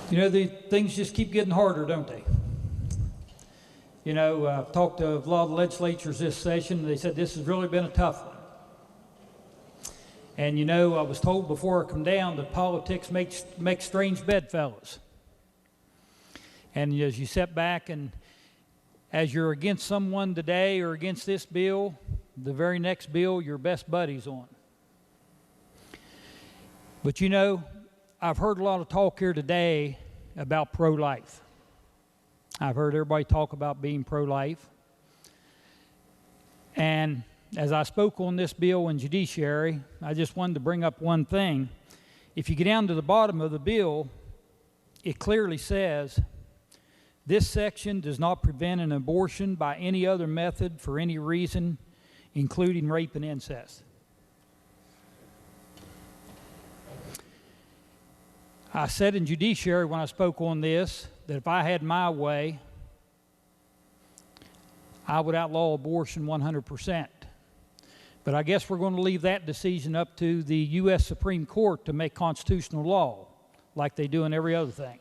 You know, the things just keep getting harder, don't they? You know, I've talked to a lot of legislatures this session, and they said this has really been a tough one. And you know, I was told before I come down that politics makes strange bedfellows. And as you sit back and as you're against someone today or against this bill, the very next bill your best buddy's on. But you know, I've heard a lot of talk here today about pro-life. I've heard everybody talk about being pro-life. And as I spoke on this bill in judiciary, I just wanted to bring up one thing. If you get down to the bottom of the bill, it clearly says, this section does not prevent an abortion by any other method for any reason, including rape and incest. I said in judiciary when I spoke on this that if I had my way, I would outlaw abortion 100%. But I guess we're going to leave that decision up to the U.S. Supreme Court to make constitutional law, like they do in every other thing.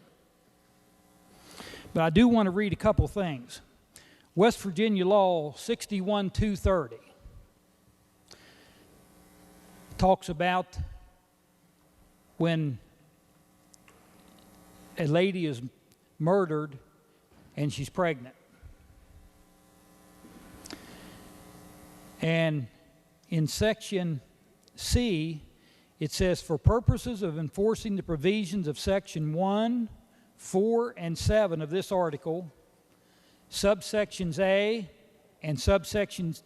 But I do want to read a couple things. West Virginia Law 61-230 talks about when a lady is murdered and she's pregnant. And in section C, it says, for purposes of enforcing the provisions of section 1, 4, and 7 of this article, subsections A and subsections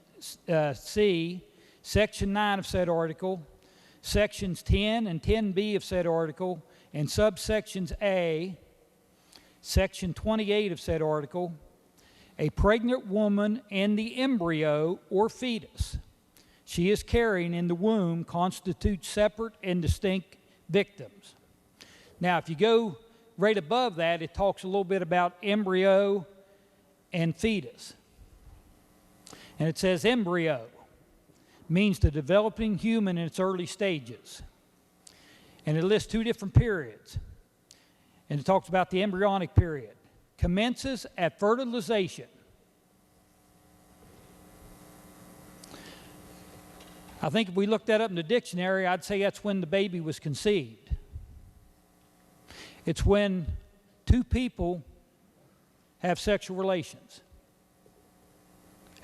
C, section 9 of said article, sections 10 and 10B of said article, and subsections A, section 28 of said article, a pregnant woman and the embryo or fetus she is carrying in the womb constitute separate and distinct victims. Now, if you go right above that, it talks a little bit about embryo and fetus. And it says embryo means the developing human in its early stages. And it lists two different periods. And it talks about the embryonic period. Commences at fertilization. I think if we looked that up in the dictionary, I'd say that's when the baby was conceived. It's when two people have sexual relations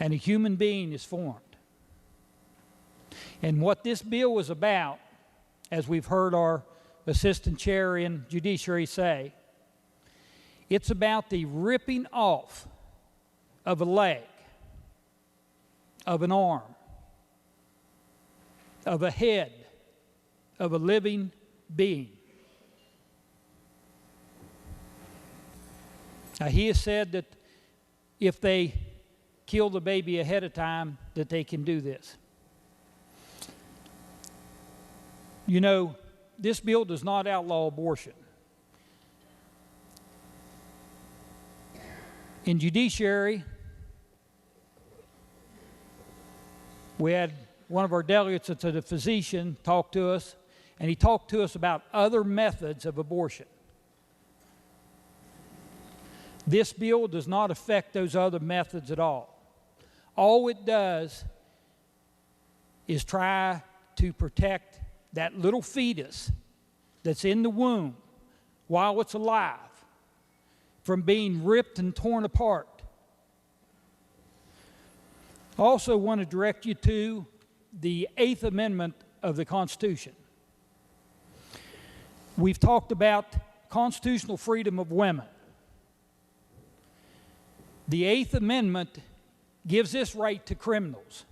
and a human being is formed. And what this bill is about, as we've heard our assistant chair in judiciary say, it's about the ripping off of a leg, of an arm, of a head, of a living being. Now, he has said that if they kill the baby ahead of time, that they can do this. You know, this bill does not outlaw abortion. In judiciary, we had one of our delegates that's a physician talk to us, and he talked to us about other methods of abortion. This bill does not affect those other methods at all. All it does is try to protect that little fetus that's in the womb while it's alive from being ripped and torn apart. I also want to direct you to the 8th Amendment of the Constitution. We've talked about constitutional freedom of women. The 8th Amendment gives this right to criminals.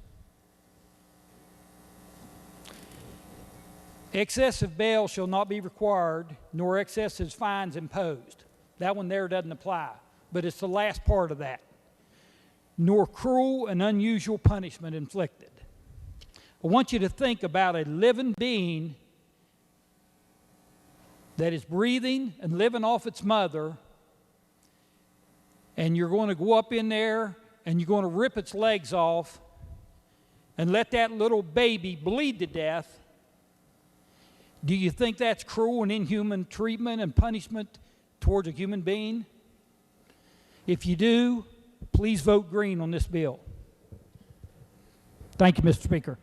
Excessive bail shall not be required, nor excessive fines imposed. That one there doesn't apply, but it's the last part of that. Nor cruel and unusual punishment inflicted. I want you to think about a living being that is breathing and living off its mother, and you're going to go up in there and you're going to rip its legs off and let that little baby bleed to death. Do you think that's cruel and inhuman treatment and punishment towards a human being? If you do, please vote green on this bill. Thank you, Mr. Speaker.